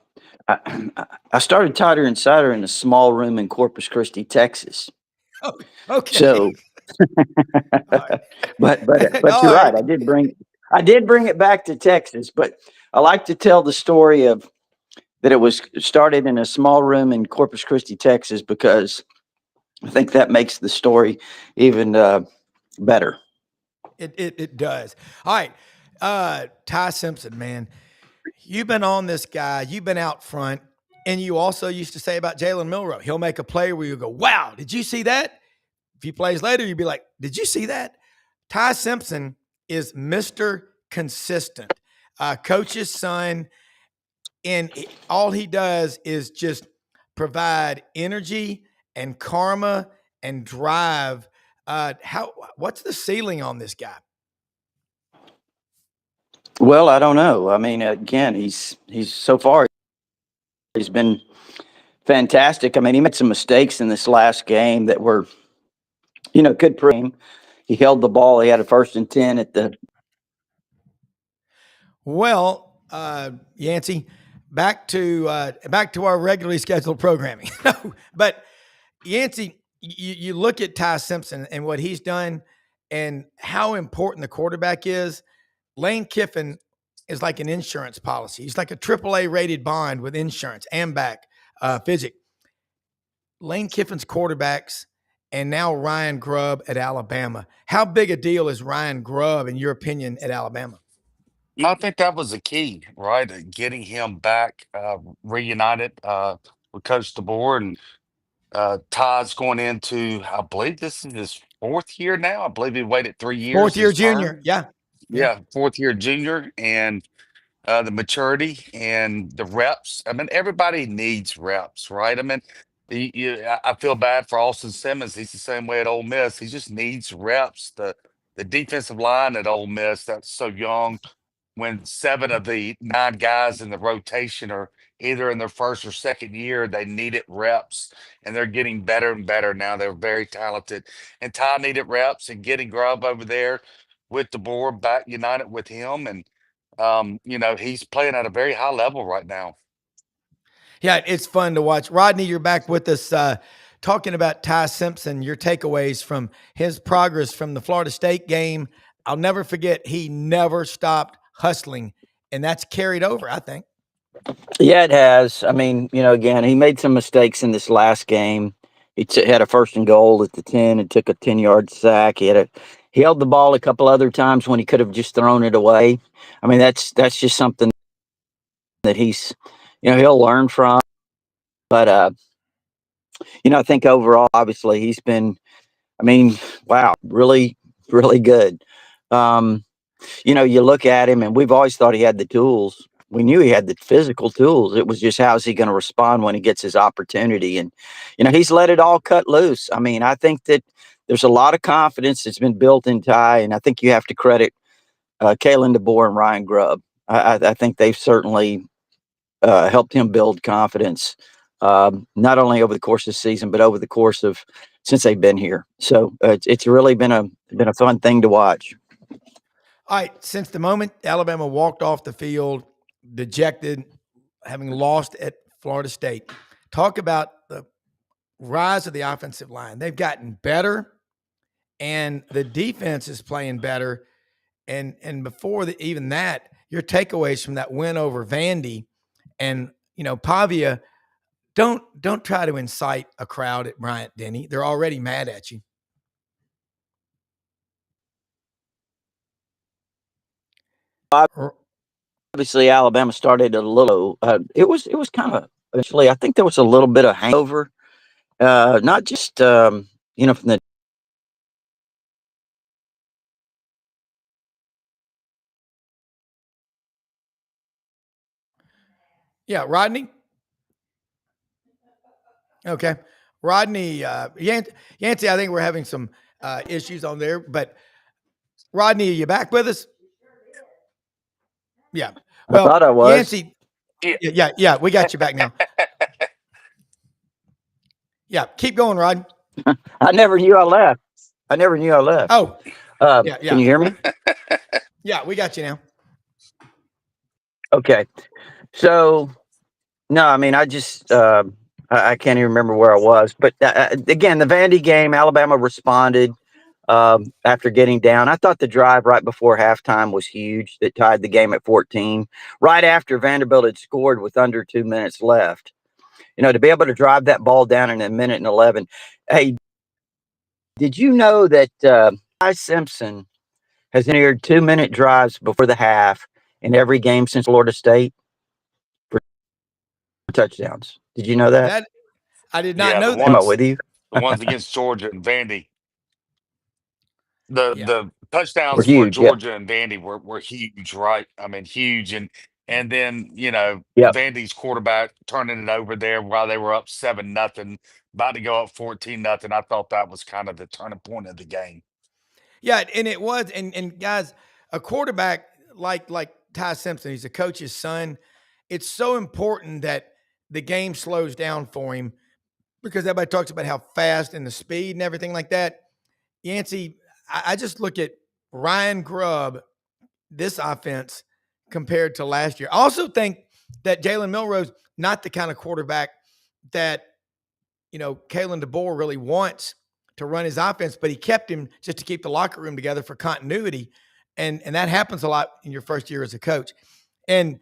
I started Tighter Insider in a small room in Corpus Christi, Texas. Oh, okay. So, right. but you're right. I did bring it back to Texas. But I like to tell the story of that it was started in a small room in Corpus Christi, Texas, because I think that makes the story even better. It does. All right. Ty Simpson, man, you've been on this guy. You've been out front. And you also used to say about Jalen Milroe, he'll make a play where you go, wow, did you see that? If he plays later, you'd be like, did you see that? Ty Simpson is Mr. Consistent, coach's son. And all he does is just provide energy and karma and drive. What's the ceiling on this guy? Well, I don't know. I mean, again, he's so far he's been fantastic. I mean, he made some mistakes in this last game that were, could prove him. He held the ball. He had a 1st and 10 at the. Well, Yancy, back to our regularly scheduled programming. But Yancy, you look at Ty Simpson and what he's done and how important the quarterback is. Lane Kiffin is like an insurance policy. He's like a AAA rated bond with insurance, AMBAC, Physic. Lane Kiffin's quarterbacks and now Ryan Grubb at Alabama. How big a deal is Ryan Grubb, in your opinion, at Alabama? I think that was the key, right? Getting him back, reunited with Coach DeBoer. And Todd's going into, I believe this is his 4th year now. I believe he waited 3 years. Fourth year junior. Yeah. Yeah, 4th year junior. And the maturity and the reps. I mean, everybody needs reps, right? I mean, I feel bad for Austin Simmons. He's the same way at Ole Miss. He just needs reps. The defensive line at Ole Miss, that's so young. When 7 of the 9 guys in the rotation are either in their 1st or 2nd year, they needed reps, and they're getting better and better now. They're very talented. And Ty needed reps, and getting Grubb over there with the board back united with him. And he's playing at a very high level right now. Yeah, it's fun to watch. Rodney, you're back with us talking about Ty Simpson, your takeaways from his progress from the Florida State game. I'll never forget, he never stopped hustling, and that's carried over, I think. Yeah, it has. I mean, again, he made some mistakes in this last game. He had a 1st and goal at the 10 and took a 10-yard sack. He held the ball a couple other times when he could have just thrown it away. I mean, that's just something that he's, he'll learn from. But, I think overall, obviously, he's been, wow, really, really good. You look at him, and we've always thought he had the tools. We knew he had the physical tools. It was just, how is he going to respond when he gets his opportunity? And, he's let it all cut loose. I mean, I think that there's a lot of confidence that's been built in Ty, and I think you have to credit Kalen DeBoer and Ryan Grubb. I think they've certainly helped him build confidence, not only over the course of the season, but over the course of since they've been here. So it's really been a fun thing to watch. All right, since the moment Alabama walked off the field, dejected, having lost at Florida State, talk about the rise of the offensive line. They've gotten better, and the defense is playing better. And before even that, your takeaways from that win over Vandy, and Pavia. Don't try to incite a crowd at Bryant Denny. They're already mad at you. Obviously, Alabama started a little. It was kind of eventually. I think there was a little bit of hangover, not just from the. Yeah, Rodney. Okay, Rodney. Yancy, I think we're having some issues on there, but Rodney, are you back with us? Yeah. I thought I was. Yancy. Yeah, we got you back now. Yeah, keep going, Rod. I never knew I left. Oh, yeah. Can you hear me? Yeah, we got you now. Okay. So, no, I mean, I just, I can't even remember where I was. But again, the Vandy game, Alabama responded after getting down. I thought the drive right before halftime was huge that tied the game at 14. Right after Vanderbilt had scored with under 2 minutes left. To be able to drive that ball down in a minute and 11. Hey, did you know that Ty Simpson has entered 2-minute drives before the half in every game since Florida State for touchdowns? Did you know that? That I did not Yeah, know the that. Am I ones with you? the ones against Georgia and Vandy. Yeah. The touchdowns Were for huge, yeah. Georgia and Vandy were huge, right? I mean, huge. And then, Yep. Vandy's quarterback turning it over there while they were up 7-0, about to go up 14-0. I thought that was kind of the turning point of the game. Yeah, and it was, and guys, a quarterback like Ty Simpson, he's a coach's son. It's so important that the game slows down for him because everybody talks about how fast and the speed and everything like that. Yancy, I just look at Ryan Grubb, this offense compared to last year. I also think that Jalen Milroe's not the kind of quarterback that Kalen DeBoer really wants to run his offense, but he kept him just to keep the locker room together for continuity, and that happens a lot in your first year as a coach. And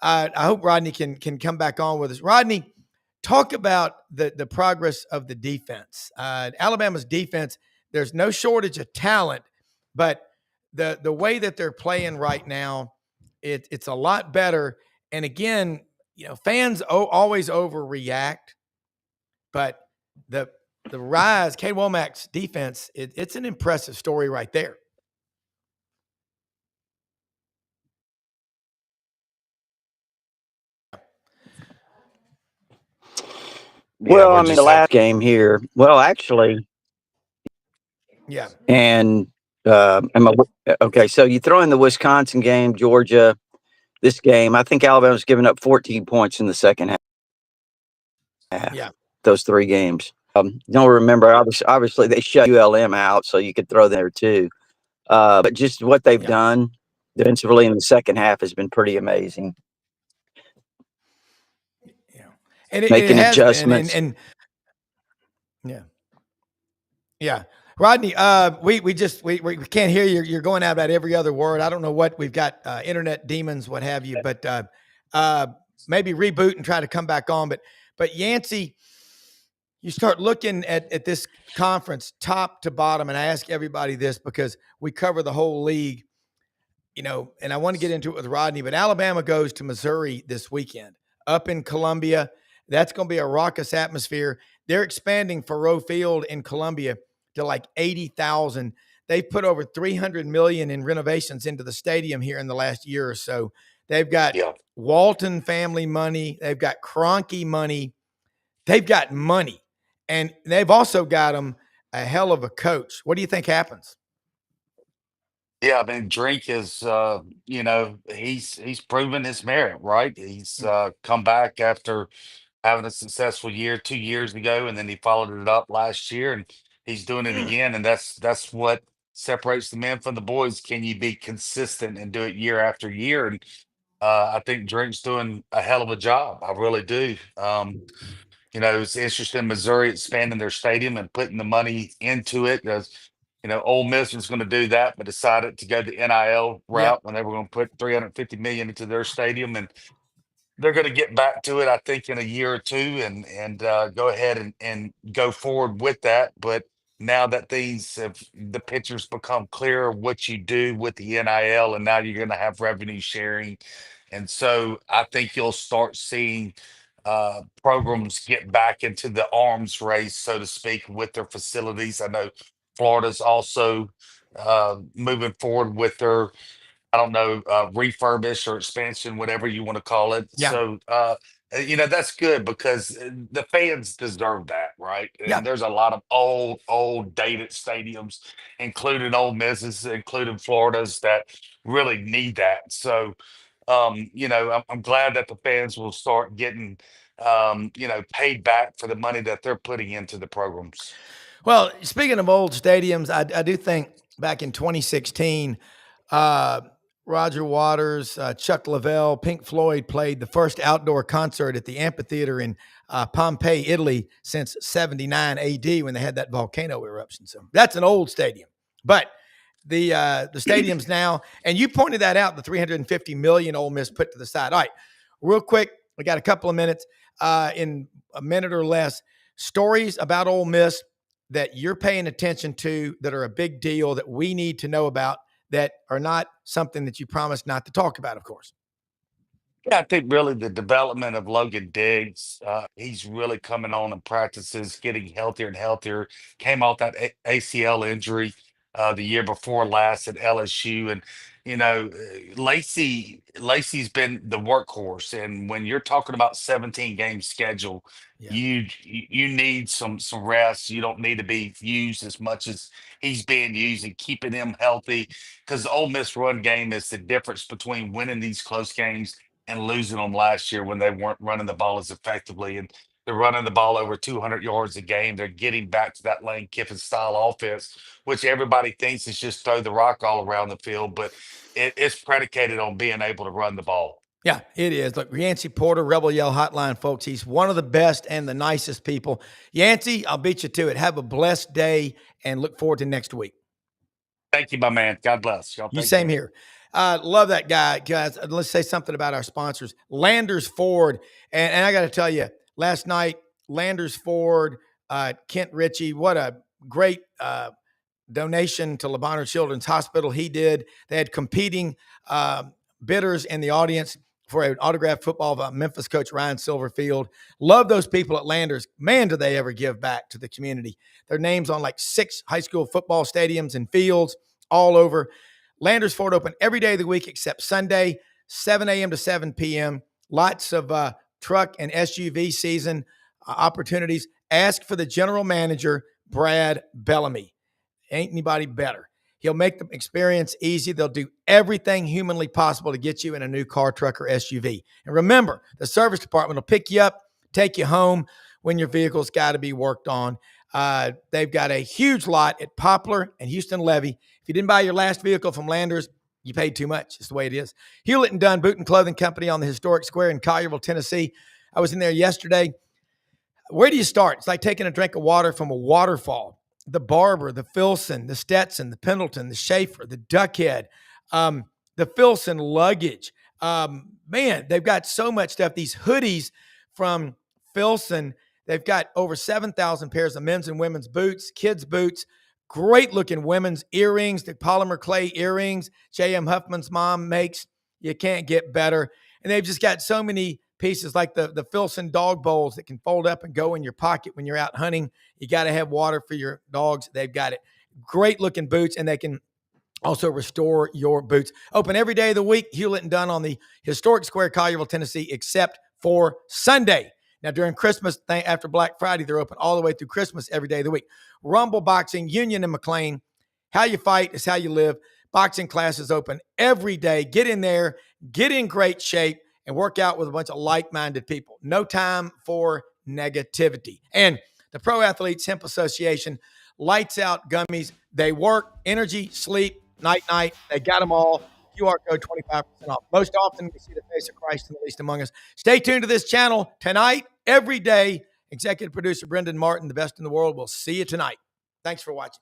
I hope Rodney can come back on with us. Rodney, talk about the progress of the defense. Alabama's defense. There's no shortage of talent, but the way that they're playing right now, it's a lot better. And again, fans always overreact, but the rise, Kate Womack's defense, it's an impressive story right there. Well, I mean, the last game here. Well, actually, Yeah. and okay? So you throw in the Wisconsin game, Georgia, this game. I think Alabama's given up 14 points in the second half. Yeah. Those 3 games. Don't remember. Obviously, they shut ULM out, so you could throw there too. But just what they've done defensively in the second half has been pretty amazing. Yeah, and Making it has adjustments. been, and yeah. Rodney, we can't hear you. You're going out about every other word. I don't know what we've got, internet demons, what have you, but maybe reboot and try to come back on. But Yancy, you start looking at this conference top to bottom, and I ask everybody this because we cover the whole league, and I want to get into it with Rodney, but Alabama goes to Missouri this weekend up in Columbia. That's going to be a raucous atmosphere. They're expanding Faurot Field in Columbia to like 80,000. They've put over 300 million in renovations into the stadium here in the last year or so. They've got Walton family money. They've got Kroenke money. They've got money, and they've also got them a hell of a coach. What do you think happens? Yeah, I mean, Drink is, he's proven his merit, right? He's come back after having a successful year 2 years ago, and then he followed it up last year, and he's doing it again. And that's what separates the men from the boys. Can you be consistent and do it year after year? And I think Drink's doing a hell of a job. I really do. It's interesting, Missouri expanding their stadium and putting the money into it. Ole Miss was going to do that, but decided to go the NIL route when they were going to put $350 million into their stadium, and they're going to get back to it, I think, in a year or two, and go ahead and go forward with that. But now that the pictures become clear what you do with the NIL, and now you're going to have revenue sharing, and so I think you'll start seeing programs get back into the arms race, so to speak, with their facilities. I know Florida's also moving forward with their, I don't know, refurbish or expansion, whatever you want to call it. Yeah. So, that's good because the fans deserve that, right? Yeah. And there's a lot of old, dated stadiums, including Ole Misses, including Florida's, that really need that. So, I'm glad that the fans will start getting, paid back for the money that they're putting into the programs. Well, speaking of old stadiums, I do think back in 2016, Roger Waters, Chuck Leavell, Pink Floyd played the first outdoor concert at the amphitheater in Pompeii, Italy since 79 AD when they had that volcano eruption. So that's an old stadium. But the stadiums now, and you pointed that out, the $350 million Ole Miss put to the side. All right, real quick, we got a couple of minutes, in a minute or less, stories about Ole Miss that you're paying attention to that are a big deal that we need to know about that are not something that you promised not to talk about, of course. Yeah, I think really the development of Logan Diggs, he's really coming on in practices, getting healthier and healthier. Came off that ACL injury the year before last at LSU, and Lacey's been the workhorse. And when you're talking about 17 game schedule, Yeah. you need some rest. You don't need to be used as much as he's being used, and keeping him healthy, because the Ole Miss run game is the difference between winning these close games and losing them last year when they weren't running the ball as effectively. And they're running the ball over 200 yards a game. They're getting back to that Lane Kiffin style offense, which everybody thinks is just throw the rock all around the field, but it's predicated on being able to run the ball. Yeah, it is. Look, Yancy Porter, Rebel Yell Hotline, folks. He's one of the best and the nicest people. Yancy, I'll beat you to it. Have a blessed day and look forward to next week. Thank you, my man. God bless. Y'all You take same care. here. Love that guy, guys. Let's say something about our sponsors. Landers Ford. And I got to tell you, last night, Landers Ford, Kent Ritchie, what a great donation to Lebanon Children's Hospital he did. They had competing bidders in the audience for an autographed football of Memphis coach Ryan Silverfield. Love those people at Landers. Man, do they ever give back to the community. Their names on like 6 high school football stadiums and fields all over. Landers Ford open every day of the week except Sunday, 7 a.m. to 7 p.m. Lots of truck and SUV season opportunities. Ask for the general manager, Brad Bellamy. Ain't anybody better. He'll make the experience easy. They'll do everything humanly possible to get you in a new car, truck, or SUV. And remember, the service department will pick you up, take you home when your vehicle's got to be worked on. They've got a huge lot at Poplar and Houston Levy. If you didn't buy your last vehicle from Landers, you paid too much. It's the way it is. Hewlett & Dunn Boot and Clothing Company on the historic square in Collierville, Tennessee. I was in there yesterday. Where do you start? It's like taking a drink of water from a waterfall. The Barber, the Filson, the Stetson, the Pendleton, the Schaefer, the Duckhead, the Filson luggage. Man, they've got so much stuff. These hoodies from Filson, they've got over 7,000 pairs of men's and women's boots, kids' boots, great looking women's earrings, the polymer clay earrings J.M. Huffman's mom makes. You can't get better. And they've just got so many pieces like the Filson dog bowls that can fold up and go in your pocket when you're out hunting. You got to have water for your dogs. They've got it. Great looking boots, and they can also restore your boots. Open every day of the week. Hewlett & Dunn on the historic square, Collierville, Tennessee, except for Sunday. Now, during Christmas, after Black Friday, they're open all the way through Christmas every day of the week. Rumble Boxing, Union and McLean. How you fight is how you live. Boxing classes open every day. Get in there, get in great shape, and work out with a bunch of like-minded people. No time for negativity. And the Pro Athletes Hemp Association, lights out gummies. They work, energy, sleep, night-night. They got them all. QR code 25% off. Most often we see the face of Christ in the least among us. Stay tuned to this channel tonight, every day. Executive producer Brendan Martin, the best in the world. We'll see you tonight. Thanks for watching.